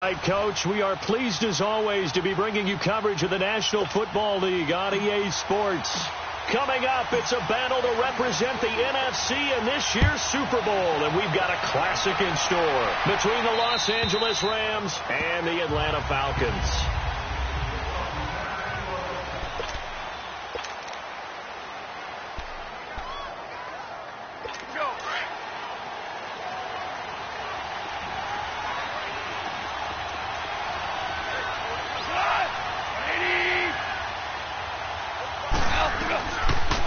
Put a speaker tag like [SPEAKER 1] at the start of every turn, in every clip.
[SPEAKER 1] All right, Coach, we are pleased as always to be bringing you coverage of the National Football League on EA Sports. Coming up, it's a battle to represent the NFC in this year's Super Bowl, and we've got a classic in store between the Los Angeles Rams and the Atlanta Falcons.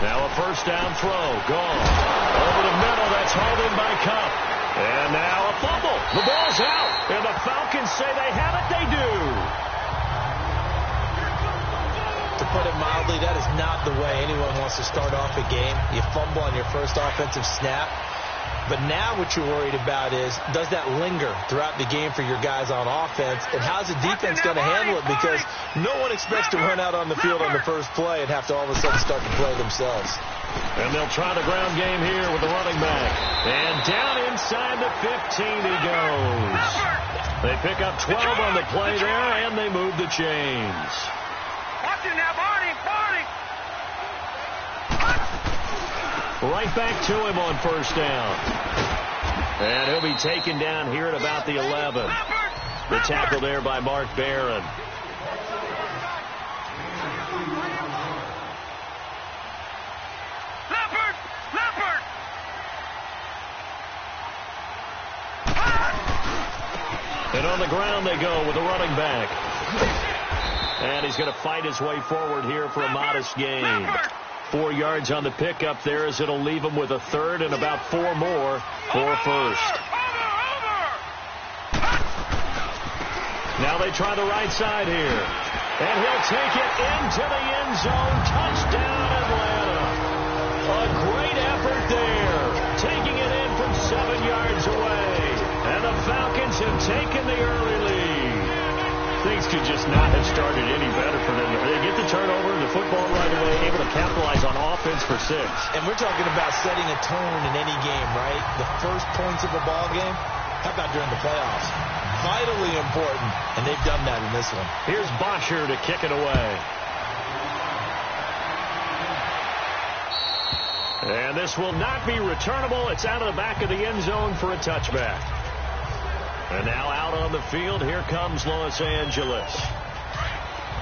[SPEAKER 1] Now a first down throw, gone. Over the middle, that's hauled in by Cup. And now a fumble. The ball's out. And the Falcons say they have it, they do.
[SPEAKER 2] To put it mildly, that is not the way anyone wants to start off a game. You fumble on your first offensive snap. But now what you're worried about is, does that linger throughout the game for your guys on offense? And how's the defense going to handle it? Because no one expects to run out on the field on the first play and have to all of a sudden start to play themselves.
[SPEAKER 1] And they'll try the ground game here with the running back. And down inside the 15 he goes. They pick up 12 on the play there, and they move the chains.
[SPEAKER 3] Watch it now, Barney.
[SPEAKER 1] Right back to him on first down. And he'll be taken down here at about the 11. The tackle there by Mark Barron.
[SPEAKER 3] Leopard.
[SPEAKER 1] And on the ground they go with the running back. And he's going to fight his way forward here for a modest gain. 4 yards on the pickup there, as it'll leave him with a third and about 4 more for a first. Now they try the right side here. And he'll take it into the end zone. Touchdown, Atlanta. A great effort there. Taking it in from 7 yards away. And the Falcons have taken the early lead. Things could just not have started any better for them. They get the turnover, the football right away, able to capitalize on offense for 6.
[SPEAKER 2] And we're talking about setting a tone in any game, right? The first points of a ball game. How about during the playoffs? Vitally important, and they've done that in this one.
[SPEAKER 1] Here's Bosher to kick it away. And this will not be returnable. It's out of the back of the end zone for a touchback. And now out on the field, here comes Los Angeles.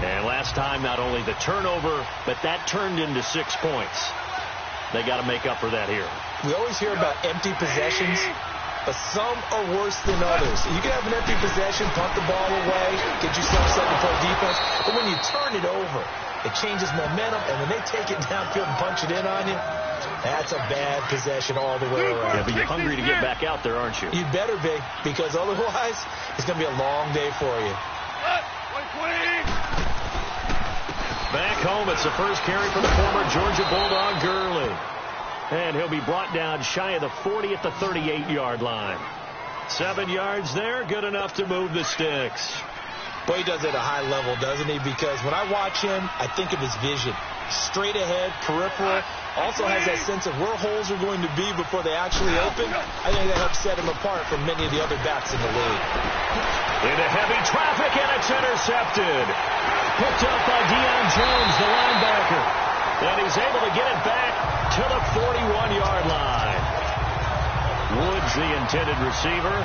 [SPEAKER 1] And last time, not only the turnover, but that turned into 6 points. They got to make up for that here.
[SPEAKER 2] We always hear about empty possessions, but some are worse than others. You can have an empty possession, punt the ball away, get yourself set to play defense, but when you turn it over, it changes momentum, and when they take it downfield and punch it in on you, that's a bad possession all the way around.
[SPEAKER 1] Yeah, but you're hungry to get back out there, aren't you?
[SPEAKER 2] You better be, because otherwise, it's going to be a long day for you.
[SPEAKER 1] Back home, it's the first carry for the former Georgia Bulldog, Gurley. And he'll be brought down shy of the 40 at the 38-yard line. 7 yards there, good enough to move the sticks.
[SPEAKER 2] Boy, he does it at a high level, doesn't he? Because when I watch him, I think of his vision. Straight ahead, peripheral. Also has that sense of where holes are going to be before they actually open. I think that helps set him apart from many of the other backs in the league.
[SPEAKER 1] Into heavy traffic, and it's intercepted. Picked up by Deion Jones, the linebacker. And he's able to get it back to the 41-yard line. Woods, the intended receiver.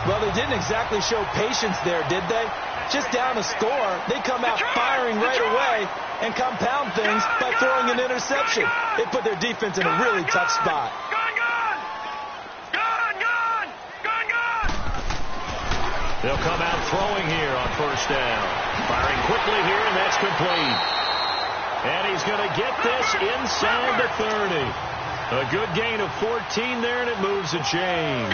[SPEAKER 2] Well, they didn't exactly show patience there, did they? Just down a score, they come out firing right away and compound things by throwing an interception. They put their defense in a really tough spot.
[SPEAKER 1] They'll come out throwing here on first down. Firing quickly here, and that's complete. And he's going to get this inside the 30. A good gain of 14 there, and it moves the chains.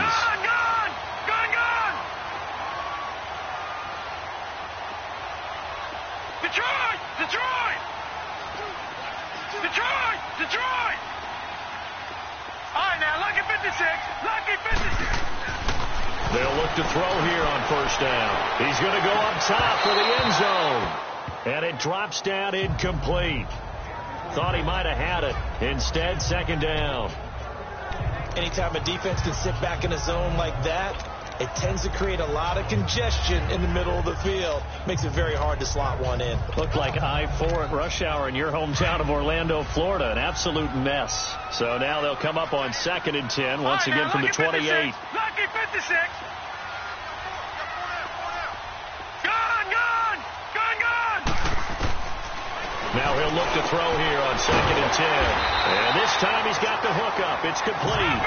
[SPEAKER 3] Detroit! All right, now, lucky 56.
[SPEAKER 1] They'll look to throw here on first down. He's going to go up top for the end zone. And it drops down incomplete. Thought he might have had it. Instead, second down.
[SPEAKER 2] Anytime a defense can sit back in a zone like that, it tends to create a lot of congestion in the middle of the field. Makes it very hard to slot one in.
[SPEAKER 1] Looked like I-4 at rush hour in your hometown of Orlando, Florida. An absolute mess. So now they'll come up on 2nd and 10 once again from the 28.
[SPEAKER 3] Lucky 56.
[SPEAKER 1] Now he'll look to throw here on 2nd and 10. And this time he's got the hook up. It's complete.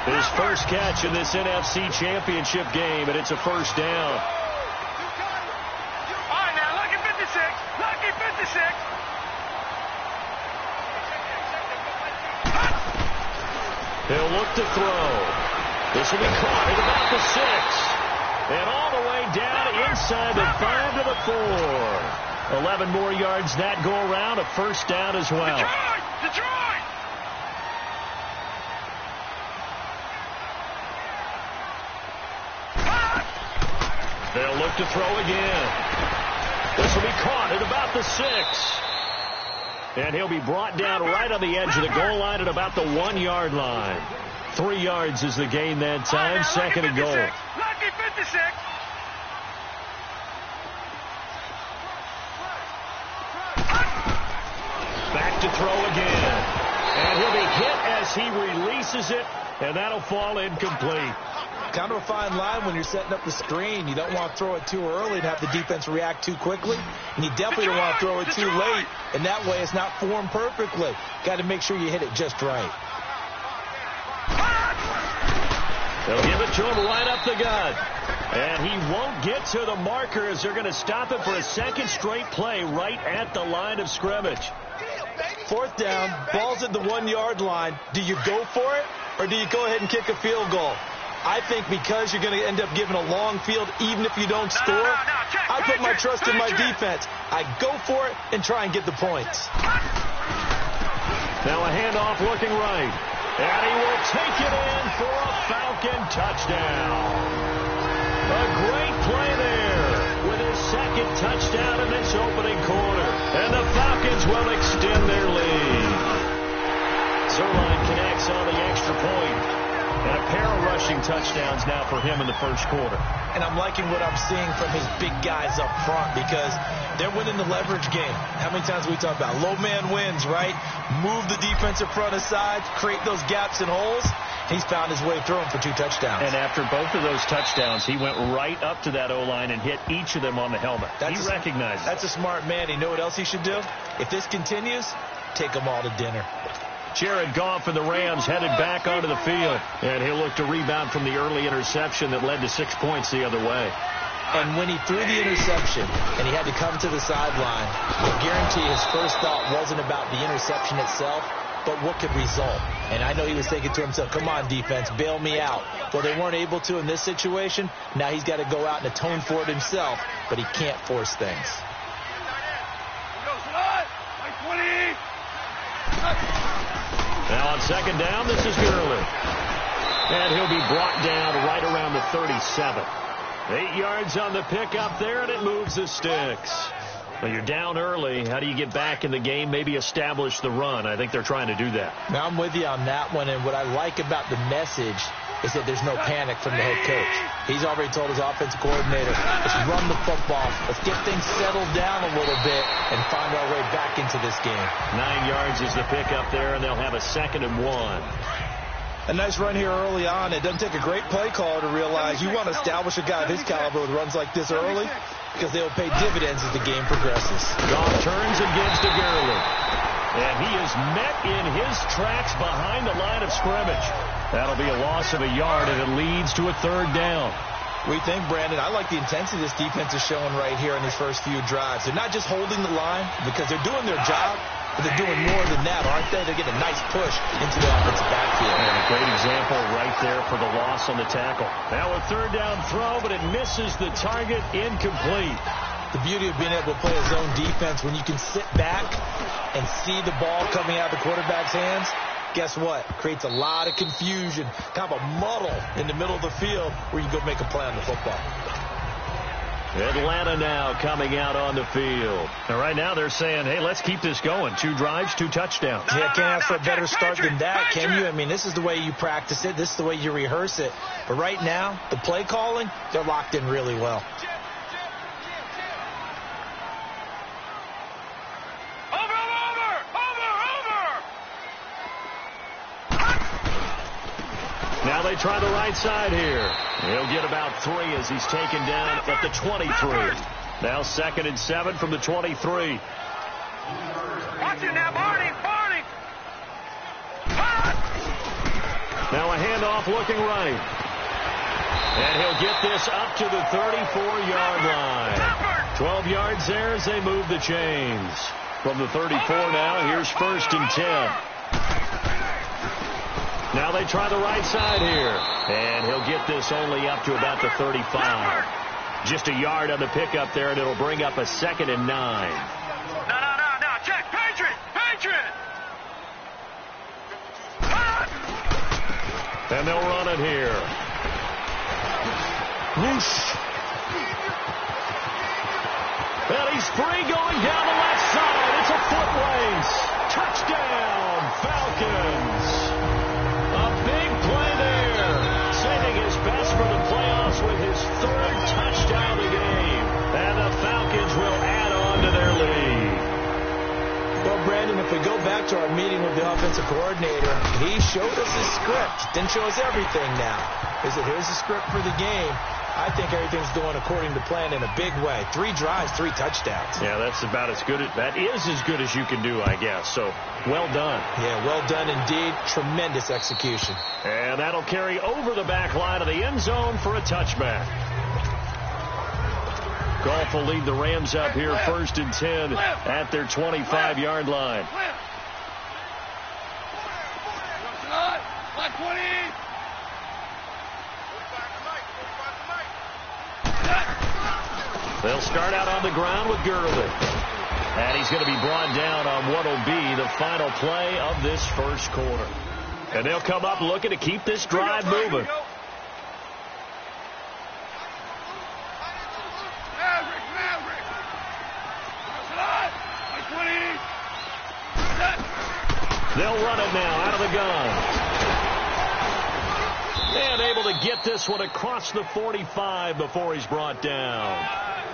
[SPEAKER 1] His first catch in this NFC Championship game, and it's a first down.
[SPEAKER 3] All right, now, lucky 56. Lucky 56.
[SPEAKER 1] He'll look to throw. This will be caught at about the 6. And all the way down inside the 5 to the 4. 11 more yards that go around, a first down as well.
[SPEAKER 3] Detroit!
[SPEAKER 1] They'll look to throw again. This will be caught at about the 6. And he'll be brought down right on the edge of the goal line at about the 1-yard line. 3 yards is the gain that time,
[SPEAKER 3] right, now,
[SPEAKER 1] 2nd and goal.
[SPEAKER 3] Lucky 56.
[SPEAKER 1] Back to throw again. And he'll be hit as he releases it, and that'll fall incomplete.
[SPEAKER 2] Kind of a fine line when you're setting up the screen. You don't want to throw it too early and have the defense react too quickly. And you definitely don't want to throw it too late, and that way it's not formed perfectly. Got to make sure you hit it just right.
[SPEAKER 1] They'll give it to him right up the gut. And he won't get to the marker as they're going to stop it for a second straight play right at the line of scrimmage.
[SPEAKER 2] 4th down, ball's at the 1-yard line. Do you go for it, or do you go ahead and kick a field goal? I think because you're going to end up giving a long field, even if you don't score, I put my trust in my defense. I go for it and try and get the points.
[SPEAKER 1] Now a handoff looking right. And he will take it in for a Falcon touchdown. A great play there with his second touchdown in this opening quarter. And the Falcons will extend their lead. Zerline connects on the extra point. And a pair of rushing touchdowns now for him in the first quarter.
[SPEAKER 2] And I'm liking what I'm seeing from his big guys up front because they're winning the leverage game. How many times we talk about low man wins, right? Move the defensive front aside, create those gaps and holes. He's found his way through them for 2 touchdowns.
[SPEAKER 1] And after both of those touchdowns, he went right up to that O-line and hit each of them on the helmet. He recognizes.
[SPEAKER 2] That's a smart man. You know what else he should do? If this continues, take them all to dinner.
[SPEAKER 1] Jared Goff and the Rams headed back onto the field. And he'll look to rebound from the early interception that led to 6 points the other way.
[SPEAKER 2] And when he threw the interception and he had to come to the sideline, I guarantee his first thought wasn't about the interception itself, but what could result. And I know he was thinking to himself, come on, defense, bail me out. Well, they weren't able to in this situation. Now he's got to go out and atone for it himself, but he can't force things.
[SPEAKER 1] Now on 2nd down, this is Gurley. And he'll be brought down right around the 37. 8 yards on the pickup there, and it moves the sticks. Well, you're down early. How do you get back in the game, maybe establish the run? I think they're trying to do that.
[SPEAKER 2] Now, I'm with you on that one, and what I like about the message is that there's no panic from the head coach. He's already told his offensive coordinator, let's run the football, let's get things settled down a little bit and find our way back into this game.
[SPEAKER 1] 9 yards is the pickup there, and they'll have a 2nd and 1.
[SPEAKER 2] A nice run here early on. It doesn't take a great play caller to realize you want to establish a guy of his caliber with runs like this early because they'll pay dividends as the game progresses.
[SPEAKER 1] Goff turns and gives to Gurley. And he is met in his tracks behind the line of scrimmage. That'll be a loss of a yard, and it leads to a 3rd down.
[SPEAKER 2] We think, Brandon, I like the intensity this defense is showing right here in these first few drives. They're not just holding the line because they're doing their job, but they're doing more than that, aren't they? They're getting a nice push into the offensive backfield.
[SPEAKER 1] And a great example right there for the loss on the tackle. Now a 3rd down throw, but it misses the target, incomplete.
[SPEAKER 2] The beauty of being able to play a zone defense when you can sit back and see the ball coming out of the quarterback's hands, guess what? Creates a lot of confusion, kind of a muddle in the middle of the field where you go make a play on the football.
[SPEAKER 1] Atlanta now coming out on the field. And right now they're saying, hey, let's keep this going. 2 drives, 2 touchdowns.
[SPEAKER 2] Yeah, can't ask for a better start than that, can you? I mean, this is the way you practice it. This is the way you rehearse it. But right now, the play calling, they're locked in really well.
[SPEAKER 1] Now they try the right side here. He'll get about 3 as he's taken down at the 23. Now 2nd and 7 from the 23.
[SPEAKER 3] Watch it now, Barney.
[SPEAKER 1] Now a handoff looking right. And he'll get this up to the 34-yard line. 12 yards there as they move the chains. From the 34 now, here's 1st and 10. Now they try the right side here. And he'll get this only up to about the 35. Just a yard on the pickup there, and it'll bring up a 2nd and 9.
[SPEAKER 3] No. Check. Patriot.
[SPEAKER 1] And they'll run it here. Whoosh. And he's free going down the left side. It's a foot race. Touchdown, Falcons. A big play there. Saving his best for the playoffs with his 3rd touchdown of the game. And the Falcons will add on to their lead.
[SPEAKER 2] Well, Brandon, if we go back to our meeting with the offensive coordinator, he showed us his script. Didn't show us everything now. He said, here's the script for the game. I think everything's going according to plan in a big way. 3 drives, 3 touchdowns.
[SPEAKER 1] Yeah, that's about as good. That is as good as you can do, I guess. So, well done.
[SPEAKER 2] Yeah, well done indeed. Tremendous execution.
[SPEAKER 1] And that'll carry over the back line of the end zone for a touchback. Goff will lead the Rams up here 1st and 10 at their 25-yard line. They'll start out on the ground with Gurley. And he's going to be brought down on what will be the final play of this first quarter. And they'll come up looking to keep this drive moving. They'll run it now out of the gun. And able to get this one across the 45 before he's brought down.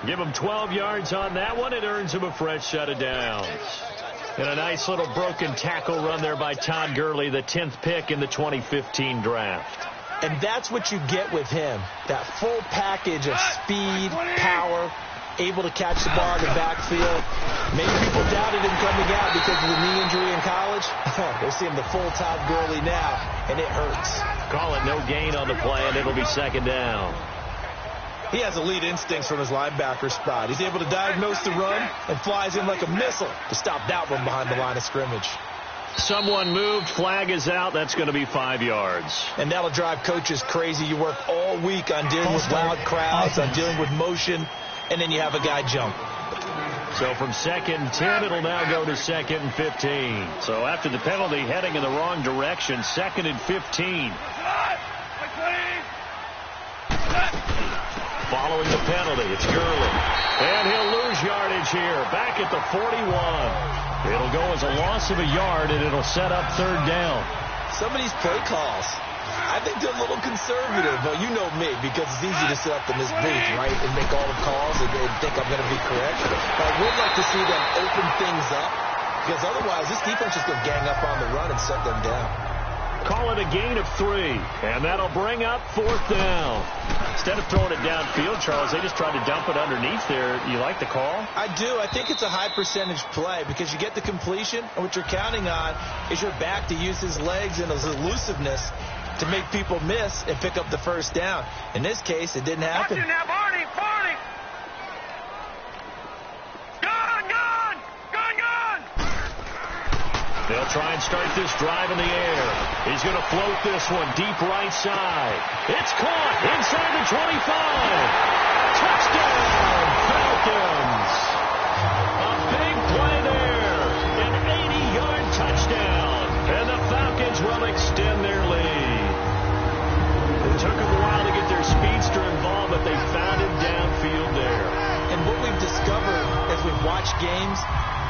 [SPEAKER 1] Give him 12 yards on that one. It earns him a fresh set of downs. And a nice little broken tackle run there by Todd Gurley, the 10th pick in the 2015 draft.
[SPEAKER 2] And that's what you get with him. That full package of speed, power, able to catch the ball in the backfield. Maybe people doubted him coming out because of the knee injury in college. They're seeing the full Todd Gurley now, and it hurts.
[SPEAKER 1] Call it no gain on the play, and it'll be 2nd down.
[SPEAKER 2] He has elite instincts from his linebacker spot. He's able to diagnose the run and flies in like a missile to stop that one behind the line of scrimmage.
[SPEAKER 1] Someone moved. Flag is out. That's going to be 5 yards.
[SPEAKER 2] And that'll drive coaches crazy. You work all week on dealing with loud crowds, on dealing with motion, and then you have a guy jump.
[SPEAKER 1] So from 2nd and 10, it'll now go to 2nd and 15. So after the penalty, heading in the wrong direction, 2nd and 15. Following the penalty, it's Gurley. And he'll lose yardage here, back at the 41. It'll go as a loss of a yard, and it'll set up 3rd down.
[SPEAKER 2] Some of these play calls, I think they're a little conservative. But you know me, because it's easy to sit up in this booth, right, and make all the calls and think I'm going to be correct. But I would like to see them open things up, because otherwise this defense is going to gang up on the run and shut them down.
[SPEAKER 1] Call it a gain of 3, and that'll bring up 4th down. Instead of throwing it downfield, Charles, they just tried to dump it underneath there. You like the call?
[SPEAKER 2] I do. I think it's a high percentage play because you get the completion, and what you're counting on is your back to use his legs and his elusiveness to make people miss and pick up the 1st down. In this case, it didn't happen.
[SPEAKER 3] Watch it now, Barney.
[SPEAKER 1] They'll try and start this drive in the air. He's going to float this one deep right side. It's caught inside the 25. Touchdown, Falcons. A big play there. An 80-yard touchdown. And the Falcons will extend their lead. It took them a while to get their speedster involved, but they found him downfield there.
[SPEAKER 2] watch games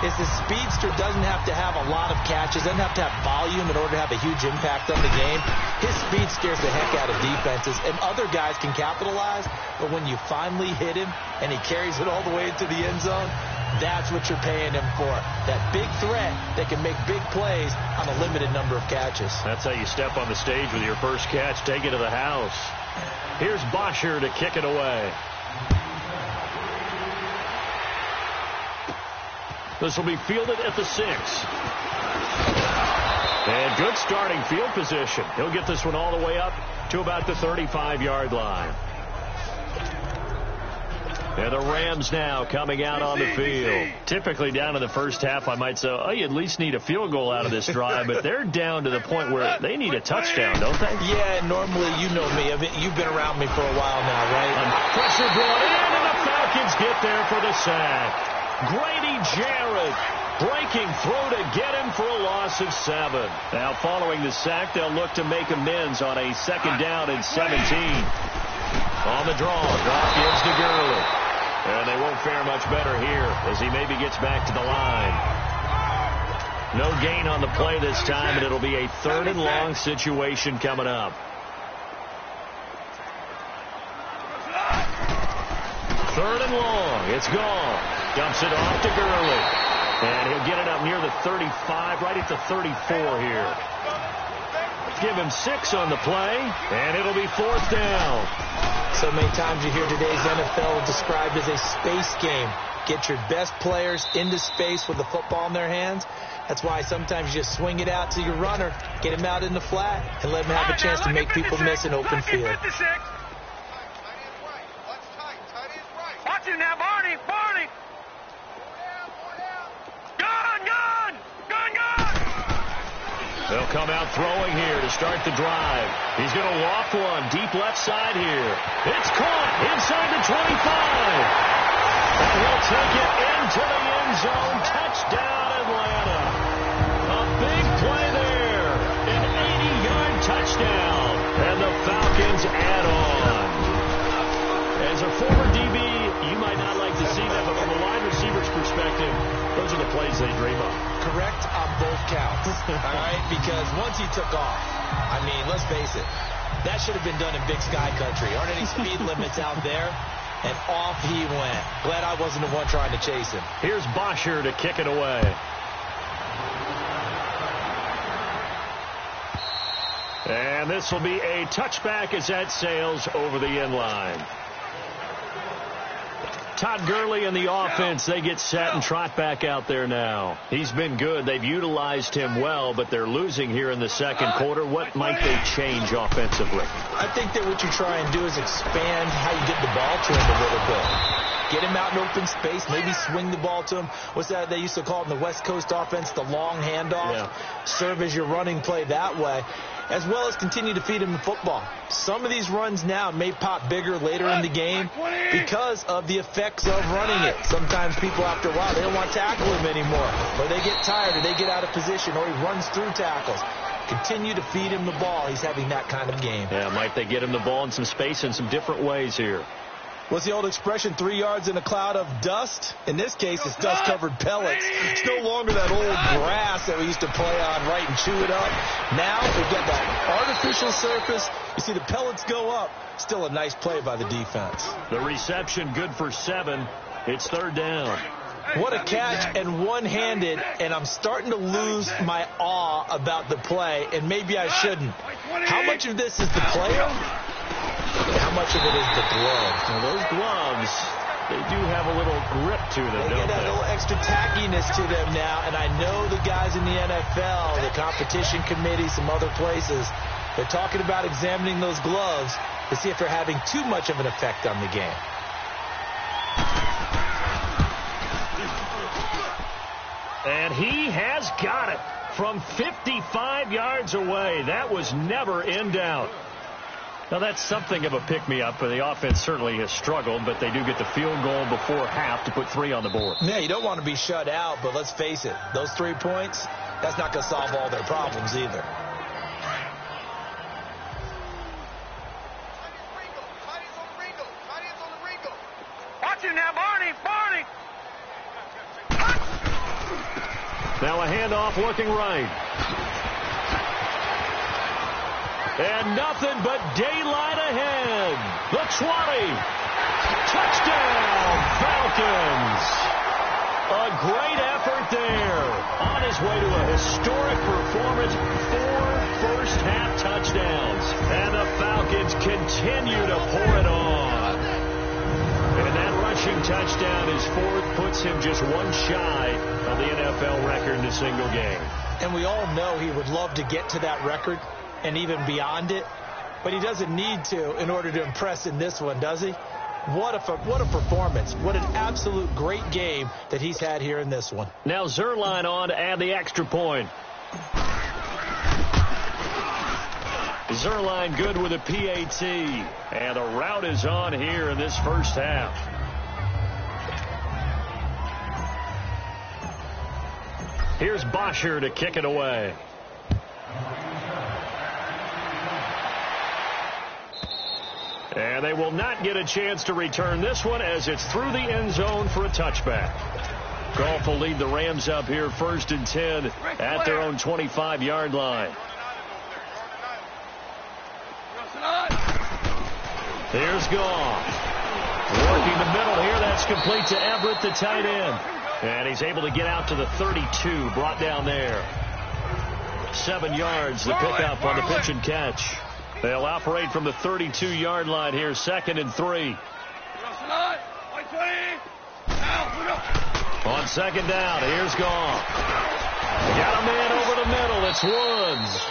[SPEAKER 2] is the speedster doesn't have to have a lot of catches, doesn't have to have volume in order to have a huge impact on the game. His speed scares the heck out of defenses, and other guys can capitalize, but when you finally hit him and he carries it all the way into the end zone, that's what you're paying him for. That big threat that can make big plays on a limited number of catches.
[SPEAKER 1] That's how you step on the stage with your first catch, take it to the house. Here's Bosher to kick it away. This will be fielded at the 6. And good starting field position. He'll get this one all the way up to about the 35-yard line. And the Rams now coming out on the field. Typically down in the first half, I might say, oh, you at least need a field goal out of this drive. But they're down to the point where they need a touchdown, don't they?
[SPEAKER 2] Yeah, normally, you know me. You've been around me for a while now, right?
[SPEAKER 1] Pressure brought in, and the Falcons get there for the sack. Grady Jarrett breaking through to get him for a loss of 7. Now following the sack, they'll look to make amends on a 2nd down and 17. On the draw, drop gives to Gurley. And they won't fare much better here as he maybe gets back to the line. No gain on the play this time, and it'll be a 3rd and long situation coming up. 3rd and long. It's gone. Dumps it off to Gurley. And he'll get it up near the 35, right at the 34 here. Give him 6 on the play, and it'll be 4th down.
[SPEAKER 2] So many times you hear today's NFL described as a space game. Get your best players into space with the football in their hands. That's why sometimes you just swing it out to your runner, get him out in the flat, and let him have a chance to make people miss an open field.
[SPEAKER 3] Watch it now, Barney! Barney! Gun!
[SPEAKER 1] They'll come out throwing here to start the drive. He's going to walk one deep left side here. It's caught inside the 25. And he'll take it into the end zone. Touchdown, Atlanta. A big play there. An 80-yard touchdown. And the Falcons add on. As a former DB, you might not like to see that, but from a wide receiver's perspective, those are the plays they dream of.
[SPEAKER 2] Correct on both counts, all right? Because once he took off, I mean, let's face it, that should have been done in Big Sky Country. Aren't any speed limits out there? And off he went. Glad I wasn't the one trying to chase him.
[SPEAKER 1] Here's Bosher to kick it away. And this will be a touchback as that sails over the end line. Todd Gurley and the offense, they get set and trot back out there now. He's been good. They've utilized him well, but they're losing here in the 2nd quarter. What might they change offensively?
[SPEAKER 2] I think that what you try and do is expand how you get the ball to him a little bit. Get him out in open space, maybe swing the ball to him. What's that they used to call it in the West Coast offense, the long handoff? Yeah. Serve as your running play that way, as well as continue to feed him the football. Some of these runs now may pop bigger later in the game because of the effects of running it. Sometimes people, after a while, they don't want to tackle him anymore, or they get tired, or they get out of position, or he runs through tackles. Continue to feed him the ball. He's having that kind of game.
[SPEAKER 1] Yeah, might they get him the ball in some space in some different ways here?
[SPEAKER 2] What's the old expression, 3 yards in a cloud of dust? In this case, it's dust-covered pellets. It's no longer that old grass that we used to play on, right, and chew it up. Now we've got that artificial surface. You see the pellets go up. Still a nice play by the defense.
[SPEAKER 1] The reception good for 7. It's 3rd down.
[SPEAKER 2] What a catch, and one-handed, and I'm starting to lose my awe about the play, and maybe I shouldn't. How much of this is the player? How much of it is the glove?
[SPEAKER 1] Now, those gloves, they do have a little grip to them,
[SPEAKER 2] don't they? They get a little extra tackiness to them now, and I know the guys in the NFL, the competition committee, some other places, they're talking about examining those gloves to see if they're having too much of an effect on the game.
[SPEAKER 1] And he has got it from 55 yards away. That was never in doubt. Now, that's something of a pick-me-up. The offense certainly has struggled, but they do get the field goal before half to put 3 on the board.
[SPEAKER 2] Yeah, you don't want to be shut out, but let's face it, those 3 points, that's not going to solve all their problems either.
[SPEAKER 3] Watch it now, Barney! Barney!
[SPEAKER 1] Now a handoff looking right. And nothing but daylight ahead. The 20. Touchdown, Falcons. A great effort there. On his way to a historic performance. 4 first-half touchdowns. And the Falcons continue to pour it on. And that rushing touchdown, his fourth, puts him just one shy of the NFL record in a single game.
[SPEAKER 2] And we all know he would love to get to that record and even beyond it, but he doesn't need to in order to impress in this one, does he? What a performance. What an absolute great game that he's had here in this one.
[SPEAKER 1] Now Zerline on to add the extra point. Zerline good with a PAT. And the route is on here in this first half. Here's Bosher to kick it away. And they will not get a chance to return this one as it's through the end zone for a touchback. Goff will lead the Rams up here 1st and 10 at their own 25-yard line. Here's Goff. Working the middle here. That's complete to Everett, the tight end. And he's able to get out to the 32. Brought down there. 7 yards, the pickup on the pitch and catch. They'll operate from the 32-yard line here, 2nd and 3. On 2nd down, here's Goff. Got a man over the middle. It's Woods.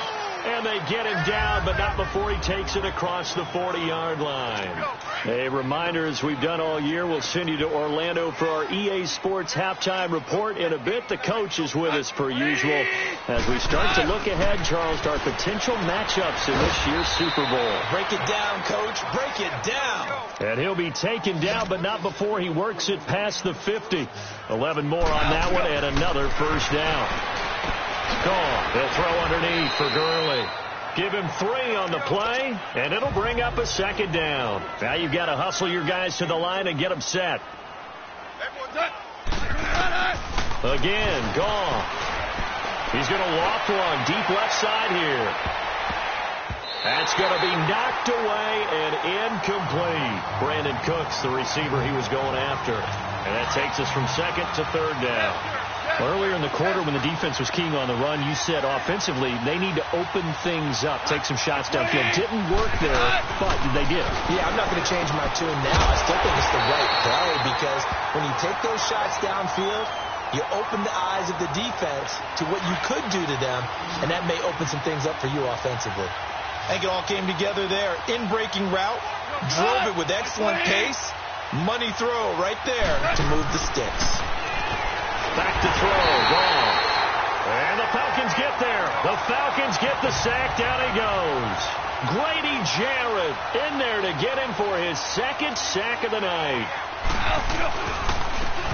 [SPEAKER 1] And they get him down, but not before he takes it across the 40-yard line. A reminder, as we've done all year, we'll send you to Orlando for our EA Sports halftime report in a bit. The coach is with us per usual as we start to look ahead, Charles, to our potential matchups in this year's Super Bowl.
[SPEAKER 2] Break it down, Coach. Break it down.
[SPEAKER 1] And he'll be taken down, but not before he works it past the 50. 11 more on that one and another first down. Goff, they'll throw underneath for Gurley. Give him 3 on the play, and it'll bring up a 2nd down. Now you've got to hustle your guys to the line and get them set. Again, Goff. He's going to loft one deep left side here. That's going to be knocked away and incomplete. Brandon Cooks, the receiver he was going after. And that takes us from 2nd to 3rd down. Earlier in the quarter when the defense was keying on the run, you said offensively they need to open things up, take some shots downfield. Didn't work there, but they did.
[SPEAKER 2] Yeah, I'm not going to change my tune now. I still think it's the right play because when you take those shots downfield, you open the eyes of the defense to what you could do to them, and that may open some things up for you offensively. I think it all came together there. In-breaking route, drove it with excellent pace, money throw right there to move the sticks.
[SPEAKER 1] Back to throw, Goff. And the Falcons get there. The Falcons get the sack. Down he goes. Grady Jarrett in there to get him for his 2nd sack of the night.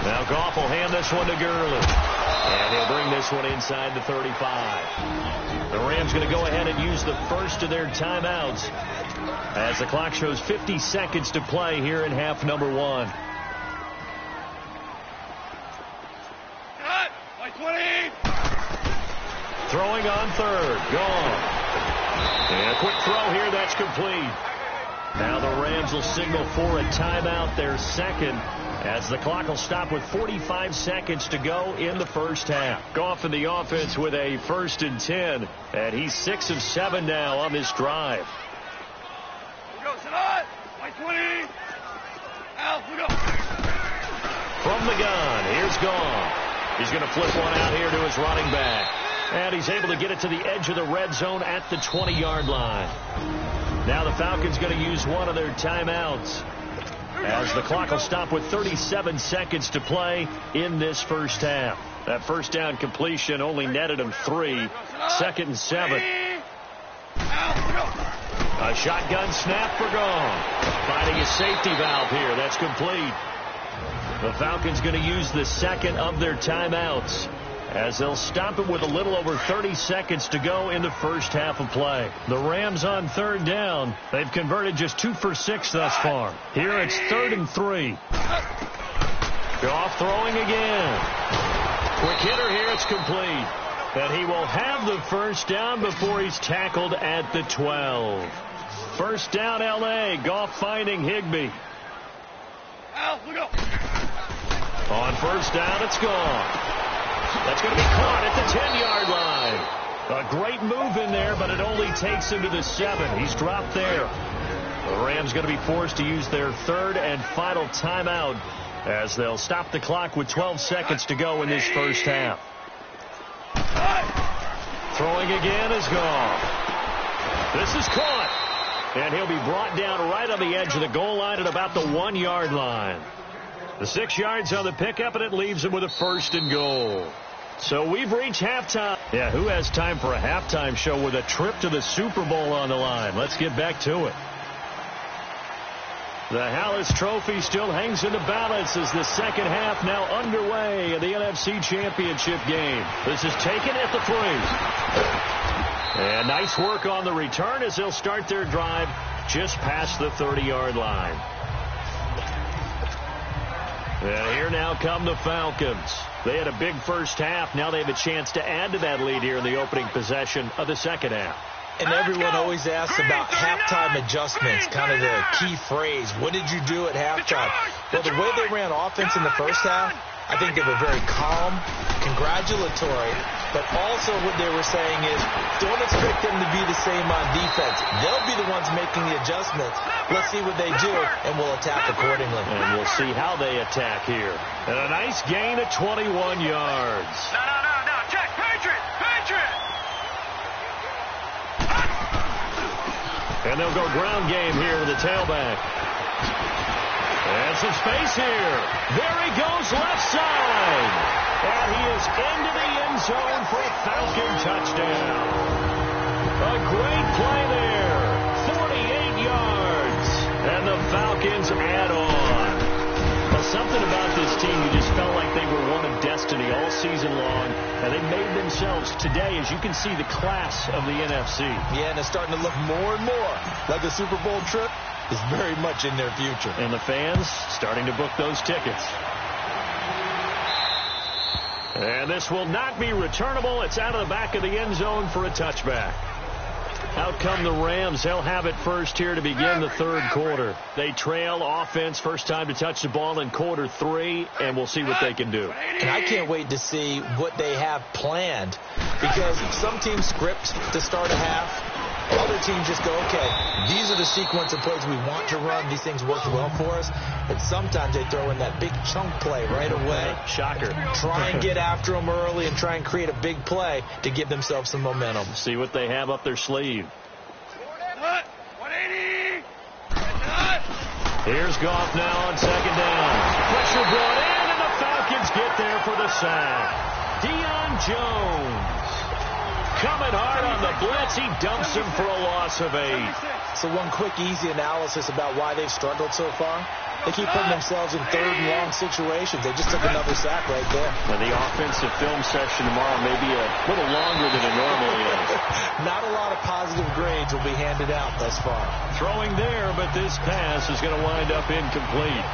[SPEAKER 1] Now Goff will hand this one to Gurley. And he'll bring this one inside the 35. The Rams going to go ahead and use the first of their timeouts as the clock shows 50 seconds to play here in half number 1. Throwing on 3rd. Gone. And a quick throw here. That's complete. Now the Rams will signal for a timeout, their 2nd, as the clock will stop with 45 seconds to go in the first half. Goff in the offense with a 1st and 10, and he's 6 of 7 now on this drive. From the gun, here's Goff. He's going to flip one out here to his running back. And he's able to get it to the edge of the red zone at the 20-yard line. Now the Falcons going to use one of their timeouts as the clock will stop with 37 seconds to play in this first half. That first down completion only netted him 3. 2nd and 7. A shotgun snap for Goff. Finding a safety valve here. That's complete. The Falcons going to use the 2nd of their timeouts as they'll stop it with a little over 30 seconds to go in the first half of play. The Rams on 3rd down. They've converted just 2 for 6 thus far. Here it's 3rd and 3. Goff throwing again. Quick hitter here. It's complete. And he will have the first down before he's tackled at the 12. First down, L.A. Goff finding Higbee. On first down, it's gone. That's going to be caught at the 10-yard line. A great move in there, but it only takes him to the 7. He's dropped there. The Rams going to be forced to use their third and final timeout as they'll stop the clock with 12 seconds to go in this first half. Throwing again is gone. This is caught. And he'll be brought down right on the edge of the goal line at about the 1-yard line. The 6 yards on the pickup, and it leaves him with a first and goal. So we've reached halftime. Yeah, who has time for a halftime show with a trip to the Super Bowl on the line? Let's get back to it. The Hallis Trophy still hangs in the balance as the second half now underway in the NFC Championship game. This is taken at the 3. And nice work on the return as they'll start their drive just past the 30-yard line. And here now come the Falcons. They had a big first half. Now they have a chance to add to that lead here in the opening possession of the second half.
[SPEAKER 2] And everyone always asks about halftime adjustments, kind of the key phrase. What did you do at halftime? Well, the way they ran offense in the first half, I think they were very calm, congratulatory, but also what they were saying is don't expect them to be the same on defense. They'll be the ones making the adjustments. Let's see what they do, and we'll attack accordingly.
[SPEAKER 1] And we'll see how they attack here. And a nice gain of 21 yards.
[SPEAKER 3] No. Check. Patriot.
[SPEAKER 1] And they'll go ground game here with the tailback. And some space here. There he goes left side. And he is into the end zone for a Falcon touchdown. A great play there. 48 yards. And the Falcons add on. Well, something about this team, you just felt like they were one of destiny all season long. And they made themselves today, as you can see, the class of the NFC.
[SPEAKER 2] Yeah, and it's starting to look more and more like the Super Bowl trip is very much in their future.
[SPEAKER 1] And the fans starting to book those tickets. And this will not be returnable. It's out of the back of the end zone for a touchback. Out come the Rams. They'll have it first here to begin the third quarter. They trail offense, first time to touch the ball in quarter 3, and we'll see what they can do.
[SPEAKER 2] And I can't wait to see what they have planned, because some teams script to start a half. Other teams just go, okay, these are the sequence of plays we want to run. These things work well for us. And sometimes they throw in that big chunk play right away.
[SPEAKER 1] Shocker.
[SPEAKER 2] Try and get after them early and try and create a big play to give themselves some momentum.
[SPEAKER 1] See what they have up their sleeve.
[SPEAKER 3] 180.
[SPEAKER 1] Here's Goff now on second down. Pressure brought in, and the Falcons get there for the sack. Deion Jones coming hard on the blitz. He dumps him for a loss of 8.
[SPEAKER 2] So one quick, easy analysis about why they've struggled so far. They keep putting themselves in third and long situations. They just took another sack right there.
[SPEAKER 1] Now, the offensive film session tomorrow may be a little longer than it normally is.
[SPEAKER 2] Not a lot of positive grades will be handed out thus far.
[SPEAKER 1] Throwing there, but this pass is going to wind up incomplete.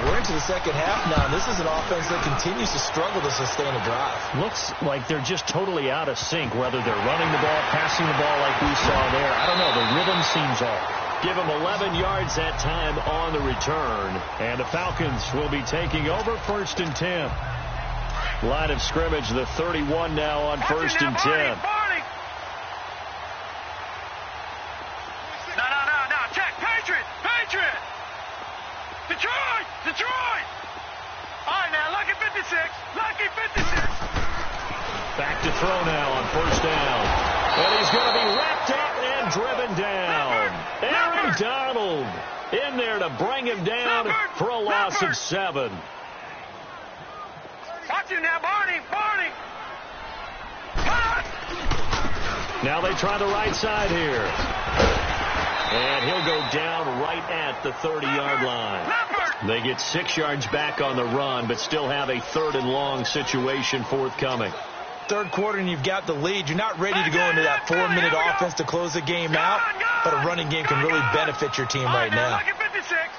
[SPEAKER 2] We're into the second half now, and this is an offense that continues to struggle to sustain a drive.
[SPEAKER 1] Looks like they're just totally out of sync, whether they're running the ball, passing the ball like we saw there. I don't know. The rhythm seems off. Give them 11 yards that time on the return. And the Falcons will be taking over first and 10. Line of scrimmage, the 31 now on first and 10.
[SPEAKER 3] No. Check. Patriot. Detroit. All right, now, lucky 56.
[SPEAKER 1] Back to throw now on first down. And he's going to be wrapped up and driven down. Aaron Donald in there to bring him down for a loss of 7.
[SPEAKER 3] Watch him now, Barney.
[SPEAKER 1] Now they try the right side here. And he'll go down right at the 30-yard line. They get 6 yards back on the run, but still have a third and long situation forthcoming.
[SPEAKER 2] Third quarter and you've got the lead. You're not ready to go into that 4-minute offense to close the game out, but a running game can really benefit your team right now.
[SPEAKER 3] Lucky 56.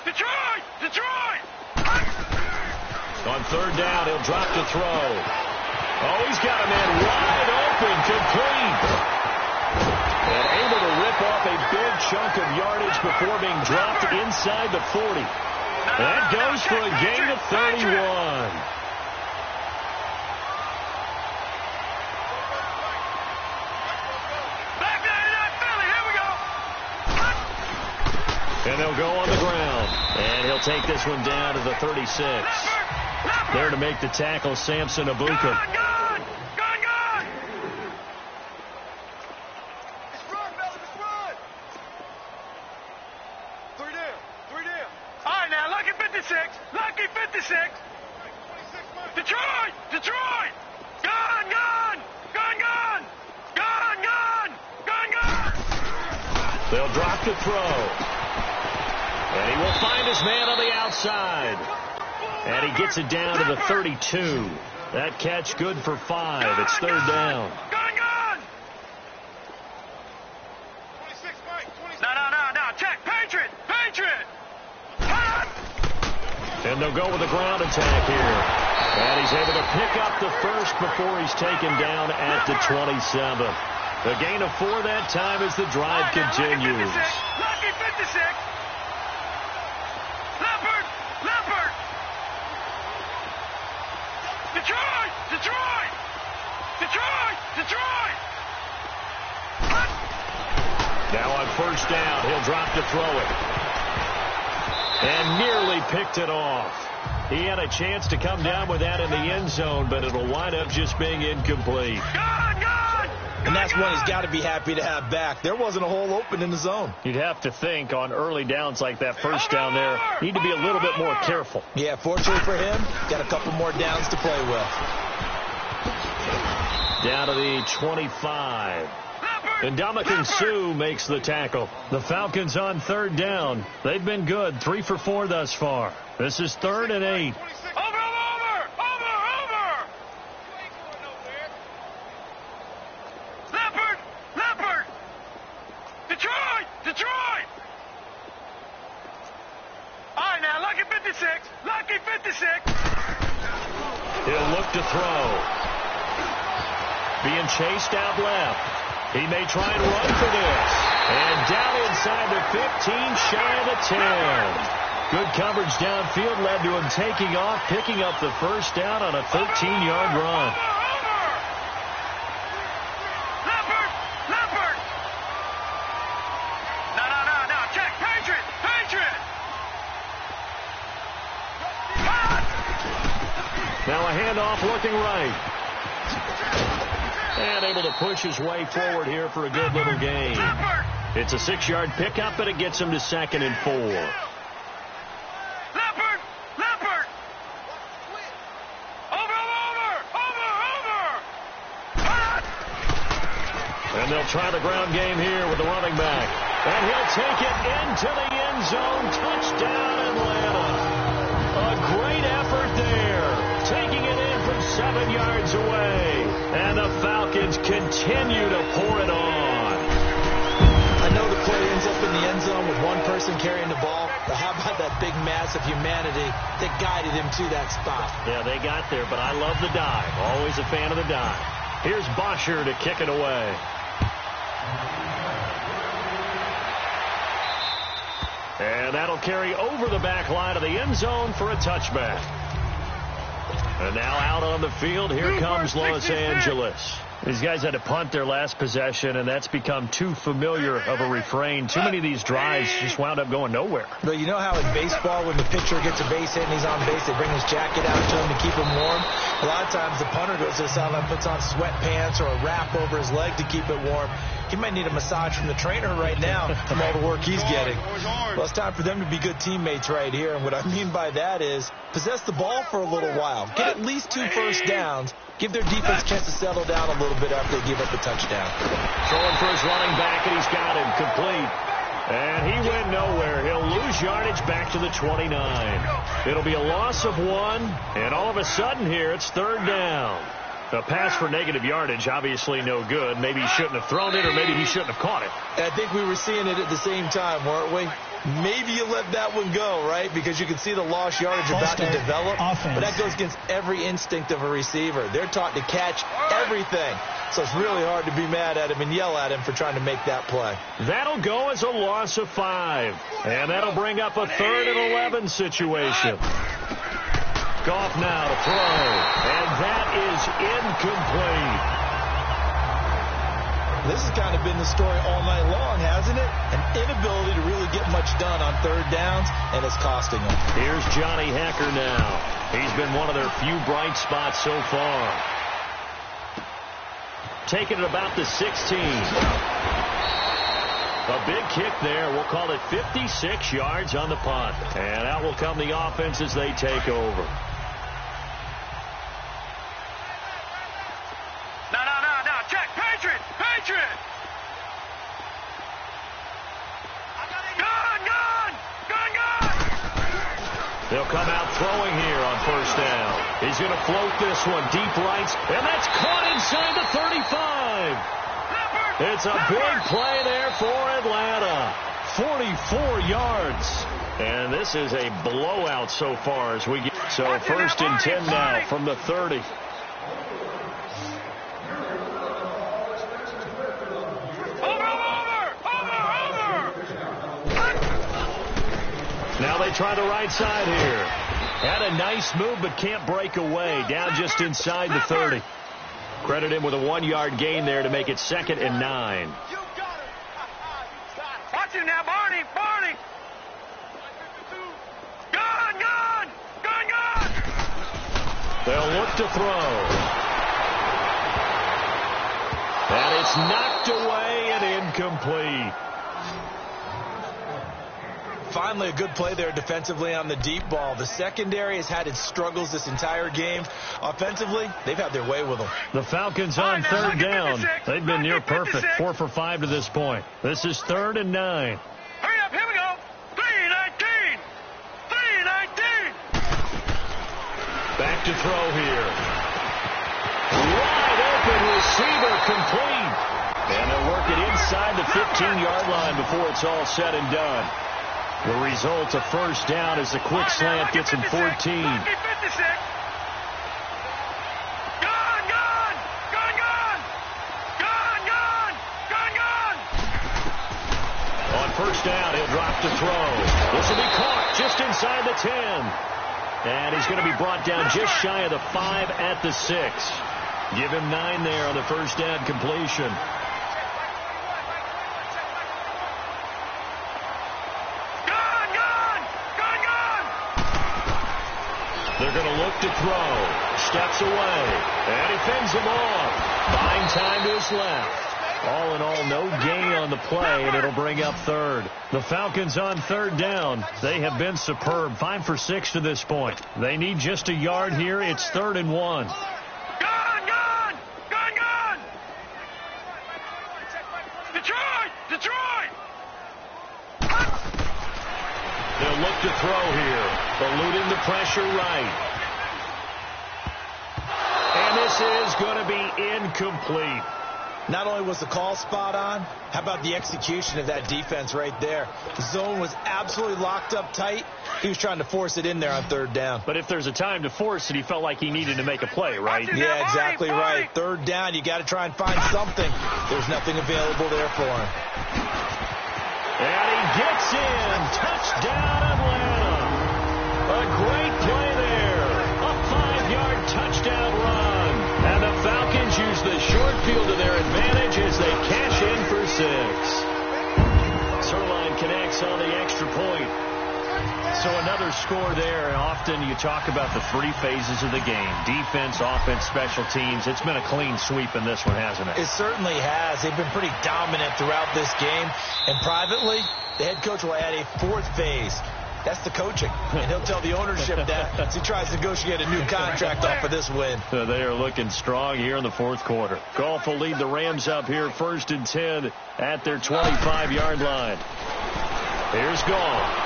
[SPEAKER 3] Detroit.
[SPEAKER 1] On third down, he'll drop to throw. Oh, he's got a man wide open, complete. And able to rip off a big chunk of yardage before being dropped inside the 40. That goes for a gain of 31. And they'll go on the ground. And he'll take this one down to the 36. There to make the tackle, Samson Abuka. They'll drop to throw. And he will find his man on the outside. And he gets it down to the 32. That catch good for 5. It's third down.
[SPEAKER 3] No. Check. Patriot.
[SPEAKER 1] And they'll go with a ground attack here. And he's able to pick up the first before he's taken down at the 27. A gain of 4 that time as the drive continues.
[SPEAKER 3] Lucky 56. Leopard. Detroit.
[SPEAKER 1] Now on first down, he'll drop to throw it. And nearly picked it off. He had a chance to come down with that in the end zone, but it'll wind up just being incomplete.
[SPEAKER 2] And that's one he's got to be happy to have back. There wasn't a hole open in the zone.
[SPEAKER 1] You'd have to think on early downs like that first down there, need to be a little bit more careful.
[SPEAKER 2] Yeah, fortunately for him, got a couple more downs to play with.
[SPEAKER 1] Down to the 25. And Ndamukong Suh makes the tackle. The Falcons on third down. They've been good, 3 for 4 thus far. This is 3rd and 8.
[SPEAKER 3] Over. Leopard. Detroit. All right, now, lucky 56.
[SPEAKER 1] He'll look to throw. Being chased out left. He may try and run for this. And down inside the 15, shy of the 10. Good coverage downfield led to him taking off, picking up the first down on a 13-yard run.
[SPEAKER 3] Leopard. No. Check. Patriot.
[SPEAKER 1] Now a handoff looking right. And able to push his way forward here for a good little gain. It's a 6-yard pickup, but it gets him to 2nd and 4.
[SPEAKER 3] Leopard. Over.
[SPEAKER 1] And they'll try the ground game here with the running back. And he'll take it into the end zone. Touchdown, Atlanta. A great effort there. Taking it in from 7 yards away. And the Falcons continue to pour it on.
[SPEAKER 2] I know the play ends up in the end zone with one person carrying the ball, but how about that big mass of humanity that guided him to that spot?
[SPEAKER 1] Yeah, they got there, but I love the dive. Always a fan of the dive. Here's Bosher to kick it away. And that'll carry over the back line of the end zone for a touchback. And now out on the field, here comes Los Angeles. These guys had to punt their last possession, and that's become too familiar of a refrain. Too many of these drives just wound up going nowhere.
[SPEAKER 2] But you know how in baseball, when the pitcher gets a base hit and he's on base, they bring his jacket out to him to keep him warm? A lot of times the punter goes to the sideline, puts on sweatpants or a wrap over his leg to keep it warm. He might need a massage from the trainer right now from all the work he's getting. Well, it's time for them to be good teammates right here. And what I mean by that is possess the ball for a little while. Get at least 2 first downs. Give their defense a chance to settle down a little bit after they give up a touchdown.
[SPEAKER 1] Throwing for his running back, and he's got him complete. And he went nowhere. He'll lose yardage back to the 29. It'll be a loss of 1, and all of a sudden here, it's third down. A pass for negative yardage, obviously no good. Maybe he shouldn't have thrown it, or maybe he shouldn't have caught it.
[SPEAKER 2] I think we were seeing it at the same time, weren't we? maybe you let that one go, right? Because you can see the lost yardage about to develop.
[SPEAKER 4] Offense.
[SPEAKER 2] But that goes against every instinct of a receiver. They're taught to catch everything. So it's really hard to be mad at him and yell at him for trying to make that play.
[SPEAKER 1] That'll go as a loss of 5. And that'll bring up a 3rd and 11 situation. Goff now to throw. And that is incomplete.
[SPEAKER 2] This has kind of been the story all night long, hasn't it? An inability to really get much done on 3rd downs, and it's costing them.
[SPEAKER 1] Here's Johnny Hecker now. He's been one of their few bright spots so far. Taking it about the 16. A big kick there. We'll call it 56 yards on the punt. And out will come the offense as they take over.
[SPEAKER 3] No. Check. Patriot. Gun.
[SPEAKER 1] They'll come out throwing here on 1st down. He's going to float this one deep right, and that's caught inside the 35. It's a big play there for Atlanta. 44 yards. And this is a blowout so far as we get. So 1st and 10 now from the 30. Now they try the right side here. Had a nice move, but can't break away. Down just inside the 30. Credit him with a 1-yard gain there to make it 2nd and 9.
[SPEAKER 3] Watch him now, Barney. Gun.
[SPEAKER 1] They'll look to throw. And it's knocked away and incomplete.
[SPEAKER 2] Finally, a good play there defensively on the deep ball. The secondary has had its struggles this entire game. Offensively, they've had their way with them.
[SPEAKER 1] The Falcons on 3rd down. They've been near perfect. 4 for 5 to this point. This is 3rd and 9.
[SPEAKER 3] Hurry up, here we go. 3-19.
[SPEAKER 1] Back to throw here. Wide open receiver complete. And they'll work it inside the 15-yard line before it's all said and done. The result of 1st down is a quick slant gets him 14.
[SPEAKER 3] Gun.
[SPEAKER 1] On 1st down, he'll drop to throw. This will be caught just inside the 10. And he's going to be brought down just shy of the 5 at the 6. Give him 9 there on the 1st down completion. They're going to look to throw. Steps away. And he fends him off. Buying time to his left. All in all, no gain on the play, and it'll bring up 3rd. The Falcons on 3rd down. They have been superb. 5 for 6 to this point. They need just a yard here. It's 3rd and 1.
[SPEAKER 3] Gun. Detroit.
[SPEAKER 1] They'll look to throw here. Eluding the pressure right. And this is going to be incomplete.
[SPEAKER 2] Not only was the call spot on, how about the execution of that defense right there? The zone was absolutely locked up tight. He was trying to force it in there on 3rd down.
[SPEAKER 1] But if there's a time to force it, he felt like he needed to make a play, right?
[SPEAKER 2] Yeah, exactly right. 3rd down, you got to try and find something. There's nothing available there for him.
[SPEAKER 1] And he gets in. Touchdown, Atlanta. A great play there. A 5-yard touchdown run. And the Falcons use the short field to their advantage as they cash in for 6. Sirline connects on the extra point. So another score there. And often you talk about the 3 phases of the game. Defense, offense, special teams. It's been a clean sweep in this one, hasn't it?
[SPEAKER 2] It certainly has. They've been pretty dominant throughout this game. And privately, the head coach will add a 4th phase. That's the coaching. And he'll tell the ownership that as he tries to negotiate a new contract off of this win.
[SPEAKER 1] They are looking strong here in the 4th quarter. Goff will lead the Rams up here 1st and 10 at their 25-yard line. Here's Goff.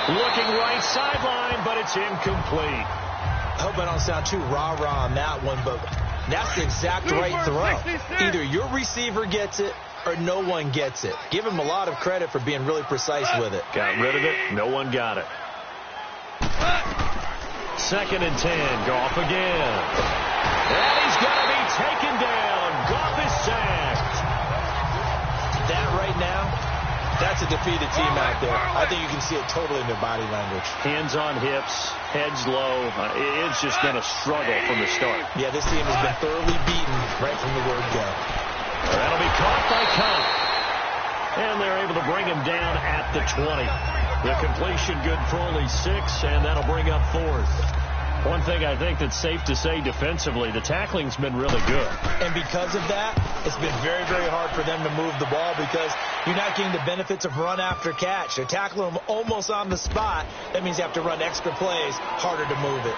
[SPEAKER 1] Looking right sideline, but it's incomplete.
[SPEAKER 2] I hope I don't sound too rah-rah on that one, but that's the exact right throw. Either your receiver gets it or no one gets it. Give him a lot of credit for being really precise with it.
[SPEAKER 1] Got rid of it. No one got it. 2nd and 10. Goff again. And he's going to be taken down. Goff is sacked.
[SPEAKER 2] That right now, that's a defeated team out there. I think you can see it totally in their body language.
[SPEAKER 1] Hands on hips, heads low. It's just been a struggle from the start.
[SPEAKER 2] Yeah, this team has been thoroughly beaten right from the word go.
[SPEAKER 1] That'll be caught by Cup. And they're able to bring him down at the 20. The completion good for only 6, and that'll bring up 4th. One thing I think that's safe to say defensively, the tackling's been really good.
[SPEAKER 2] And because of that, it's been very, very hard for them to move the ball because you're not getting the benefits of run after catch. They're tackling them almost on the spot. That means you have to run extra plays, harder to move it.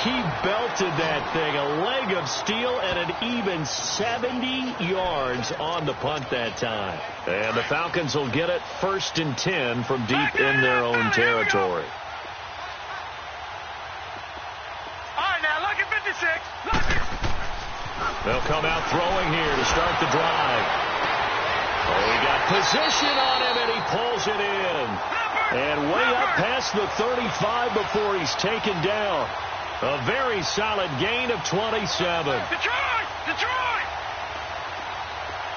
[SPEAKER 1] He belted that thing, a leg of steel, and an even 70 yards on the punt that time. And the Falcons will get it 1st and 10 from deep in their own territory.
[SPEAKER 3] All right, now, look at 56. Look it.
[SPEAKER 1] They'll come out throwing here to start the drive. Oh, he got position on him, and he pulls it in. And way up past the 35 before he's taken down. A very solid gain of 27.
[SPEAKER 3] Detroit! Detroit!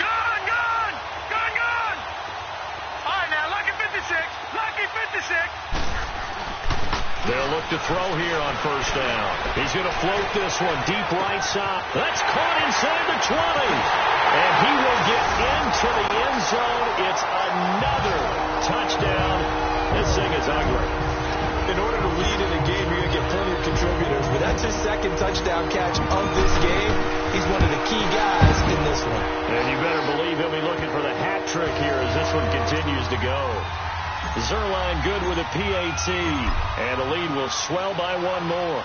[SPEAKER 3] Gone! Gone! Gone! Gone! All right, now, lucky 56. Lucky 56.
[SPEAKER 1] They'll look to throw here on 1st down. He's going to float this one deep right side. That's caught inside the 20. And he will get into the end zone. It's another touchdown. This thing is ugly.
[SPEAKER 2] In order to lead in a game, you're going to get plenty of contributors, but that's his 2nd touchdown catch of this game. He's one of the key guys in this one.
[SPEAKER 1] And you better believe he'll be looking for the hat trick here as this one continues to go. Zerline good with a PAT, and the lead will swell by 1 more.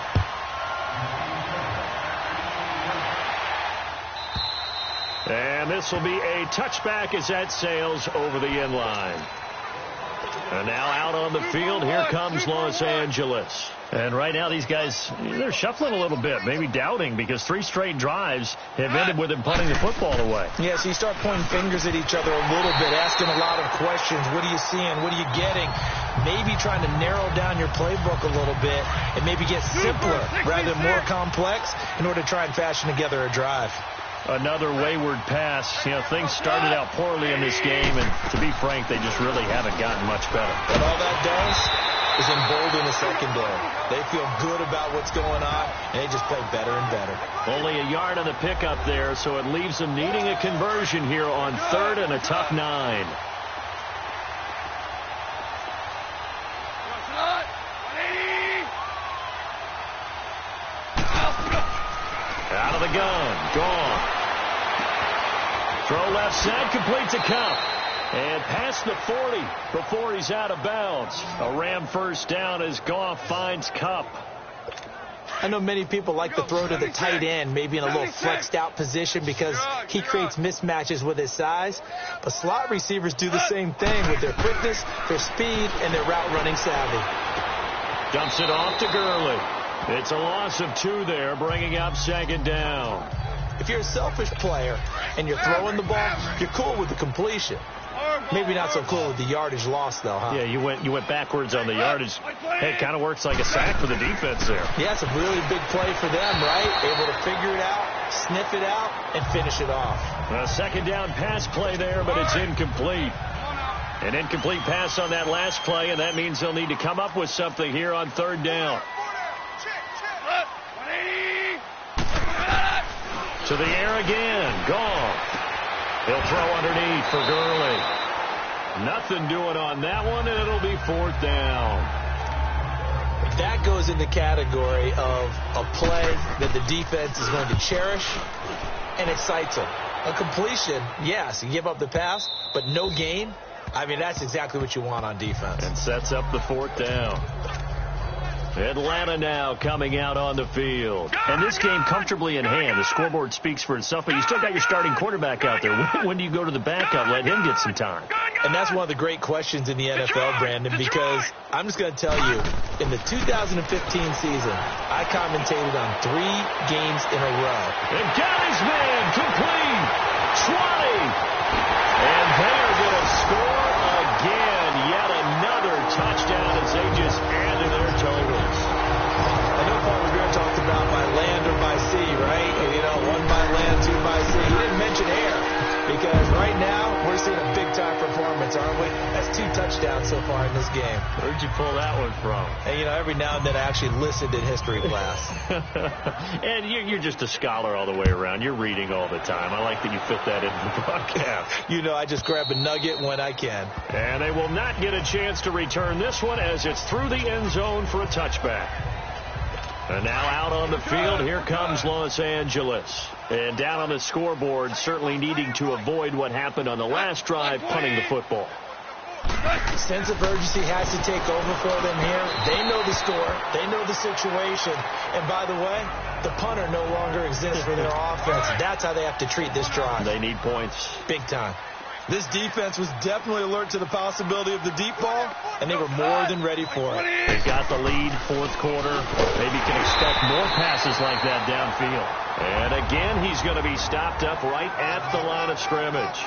[SPEAKER 1] And this will be a touchback as that sails over the end line. And now out on the field, here comes Los Angeles. And right now these guys, they're shuffling a little bit, maybe doubting, because 3 straight drives have ended with them punting the football away.
[SPEAKER 2] Yeah, so you start pointing fingers at each other a little bit, asking a lot of questions. What are you seeing? What are you getting? Maybe trying to narrow down your playbook a little bit and maybe get simpler rather than more complex in order to try and fashion together a drive.
[SPEAKER 1] Another wayward pass. You know, things started out poorly in this game, and to be frank, they just really haven't gotten much better.
[SPEAKER 2] And all that does is embolden the secondary. They feel good about what's going on, and they just play better and better.
[SPEAKER 1] Only a yard on the pickup there, so it leaves them needing a conversion here on 3rd and a tough 9. Out of the gun. Gone. Throw left side, complete to Cup. And past the 40 before he's out of bounds. A Ram 1st down as Goff finds Cup.
[SPEAKER 2] I know many people like to throw to the tight end, maybe in a little flexed out position because he creates mismatches with his size. But slot receivers do the same thing with their quickness, their speed, and their route running savvy.
[SPEAKER 1] Dumps it off to Gurley. It's a loss of 2 there, bringing up 2nd down.
[SPEAKER 2] If you're a selfish player and you're throwing the ball, you're cool with the completion. Maybe not so cool with the yardage loss, though, huh?
[SPEAKER 1] Yeah, you went backwards on the yardage. Hey, it kind of works like a sack for the defense there.
[SPEAKER 2] Yeah, it's a really big play for them, right? Able to figure it out, sniff it out, and finish it off.
[SPEAKER 1] A 2nd down pass play there, but it's incomplete. An incomplete pass on that last play, and that means they'll need to come up with something here on 3rd down. To the air again. Goff. He'll throw underneath for Gurley. Nothing doing on that one, and it'll be 4th down.
[SPEAKER 2] That goes in the category of a play that the defense is going to cherish and excites them. A completion, yes, you give up the pass, but no gain. I mean, that's exactly what you want on defense.
[SPEAKER 1] And sets up the 4th down. Atlanta now coming out on the field. And this game comfortably in hand. The scoreboard speaks for itself, but you still got your starting quarterback out there. When do you go to the backup? Let him get some time.
[SPEAKER 2] And that's one of the great questions in the NFL, Brandon, because I'm just going to tell you, in the 2015 season, I commentated on 3 games in a row.
[SPEAKER 1] And got his man complete. 20. And they're going to score again. Yet another touchdown as they just add to their totals.
[SPEAKER 2] I know Paul Revere talked about by land or by sea, right? You know, 1 by land, 2 by sea. He didn't mention air because right now we're seeing a big-time performance, aren't we? That's 2 touchdowns so far in this game.
[SPEAKER 1] Where'd you pull that one from?
[SPEAKER 2] And, you know, every now and then I actually listened in history class.
[SPEAKER 1] And you're just a scholar all the way around. You're reading all the time. I like that you fit that into the broadcast.
[SPEAKER 2] You know, I just grab a nugget when I can.
[SPEAKER 1] And they will not get a chance to return this one as it's through the end zone for a touchback. And now out on the field, here comes Los Angeles. And down on the scoreboard, certainly needing to avoid what happened on the last drive, punting the football.
[SPEAKER 2] Sense of urgency has to take over for them here. They know the score. They know the situation. And by the way, the punter no longer exists for their offense. That's how they have to treat this drive.
[SPEAKER 1] They need points.
[SPEAKER 2] Big time. This defense was definitely alert to the possibility of the deep ball, and they were more than ready for it.
[SPEAKER 1] They got the lead, 4th quarter. Maybe can expect more passes like that downfield. And again, he's going to be stopped up right at the line of scrimmage.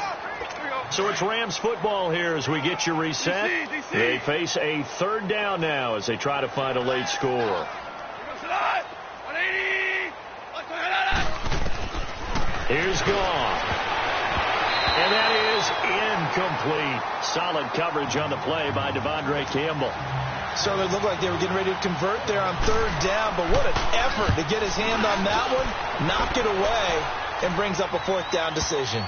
[SPEAKER 1] So it's Rams football here as we get you reset. They face a 3rd down now as they try to find a late score. Here's gone. And that is incomplete. Solid coverage on the play by Devondre Campbell.
[SPEAKER 2] So it looked like they were getting ready to convert there on 3rd down, but what an effort to get his hand on that one, knock it away, and brings up a 4th down decision.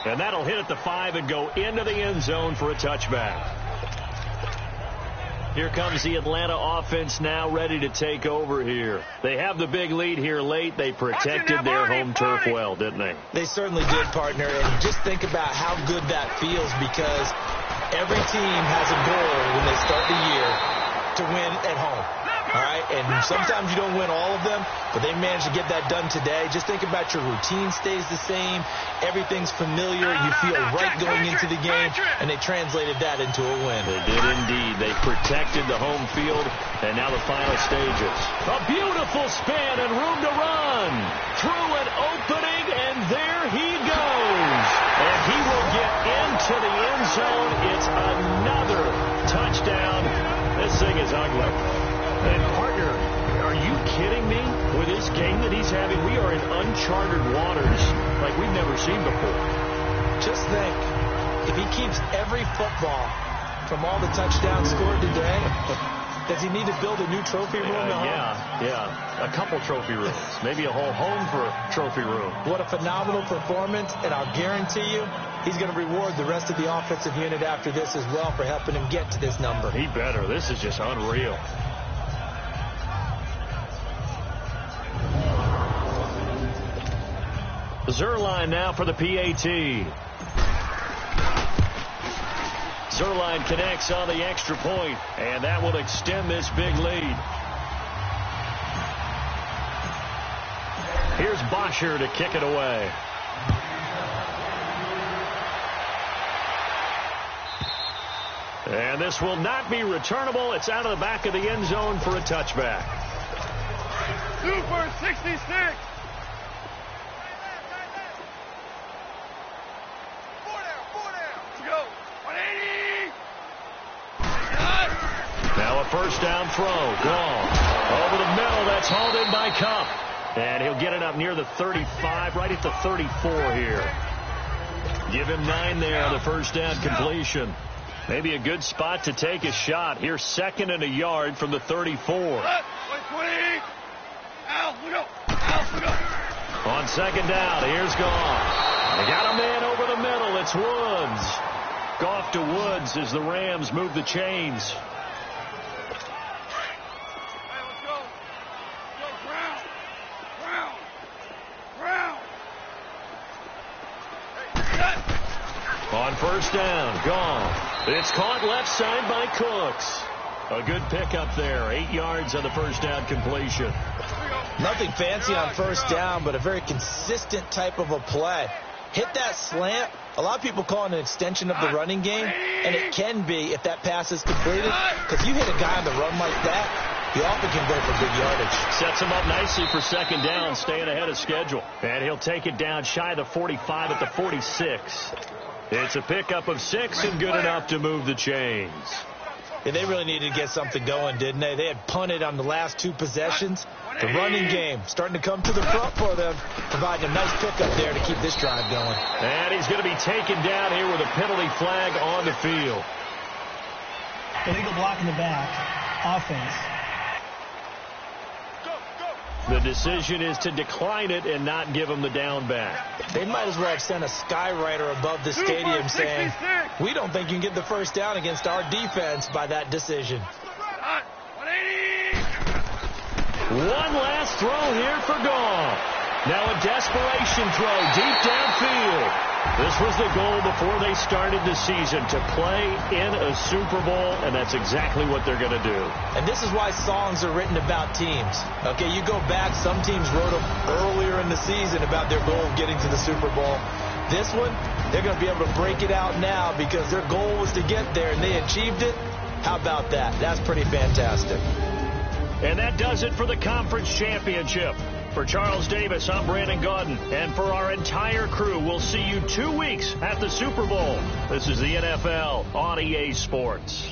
[SPEAKER 1] And that'll hit at the 5 and go into the end zone for a touchback. Here comes the Atlanta offense now ready to take over here. They have the big lead here late. They protected their home turf well, didn't they?
[SPEAKER 2] They certainly did, partner. And just think about how good that feels because every team has a goal when they start the year to win at home. All right, and sometimes you don't win all of them, but they managed to get that done today. Just think about your routine stays the same. Everything's familiar. You feel right going into the game, and they translated that into a win.
[SPEAKER 1] They did indeed. They protected the home field, and now the final stages. A beautiful spin and room to run. Through an opening, and there he goes. And he will get into the end zone. It's another touchdown. This thing is ugly. And, partner, are you kidding me? With this game that he's having, we are in uncharted waters like we've never seen before.
[SPEAKER 2] Just think, if he keeps every football from all the touchdowns scored today, does he need to build a new trophy room?
[SPEAKER 1] Yeah. A couple trophy rooms. Maybe a whole home for a trophy room.
[SPEAKER 2] What a phenomenal performance, and I'll guarantee you he's going to reward the rest of the offensive unit after this as well for helping him get to this number.
[SPEAKER 1] He better. This is just unreal. Zerline now for the PAT. Zerline connects on the extra point, and that will extend this big lead. Here's Bosher to kick it away. And this will not be returnable. It's out of the back of the end zone for a touchback.
[SPEAKER 3] Super 66.
[SPEAKER 1] Now a first down throw. Gone. Over the middle. That's hauled in by Cup. And he'll get it up near the 35, right at the 34 here. Give him 9 there on the first down completion. Maybe a good spot to take a shot. Here's 2nd and a yard from the 34. On 2nd down, here's Goff. They got a man over the middle. It's Woods. Goff to Woods as the Rams move the chains. On first down, Goff. It's caught left side by Cooks. A good pickup there. 8 yards on the first down completion.
[SPEAKER 2] Nothing fancy on first down, but a very consistent type of a play. Hit that slant. A lot of people call it an extension of the running game, and it can be if that pass is completed, because you hit a guy on the run like that, he often can go for big yardage.
[SPEAKER 1] Sets him up nicely for second down, staying ahead of schedule. And he'll take it down shy of the 45 at the 46. It's a pickup of 6 and good enough to move the chains.
[SPEAKER 2] Yeah, they really needed to get something going, didn't they? They had punted on the last 2 possessions. The running game starting to come to the front for them, providing a nice pickup there to keep this drive going.
[SPEAKER 1] And he's going to be taken down here with a penalty flag on the field.
[SPEAKER 4] Illegal block in the back. Offense.
[SPEAKER 1] The decision is to decline it and not give him the down back.
[SPEAKER 2] They might as well have sent a skywriter above the stadium saying, we don't think you can get the first down against our defense by that decision.
[SPEAKER 1] One last throw here for Goff. Now a desperation throw deep downfield. This was the goal before they started the season, to play in a Super Bowl, and that's exactly what they're going to do.
[SPEAKER 2] And this is why songs are written about teams. Okay, you go back, some teams wrote them earlier in the season about their goal of getting to the Super Bowl. This one, they're going to be able to break it out now because their goal was to get there, and they achieved it. How about that? That's pretty fantastic.
[SPEAKER 1] And that does it for the conference championship. For Charles Davis, I'm Brandon Gaudin. And for our entire crew, we'll see you 2 weeks at the Super Bowl. This is the NFL on EA Sports.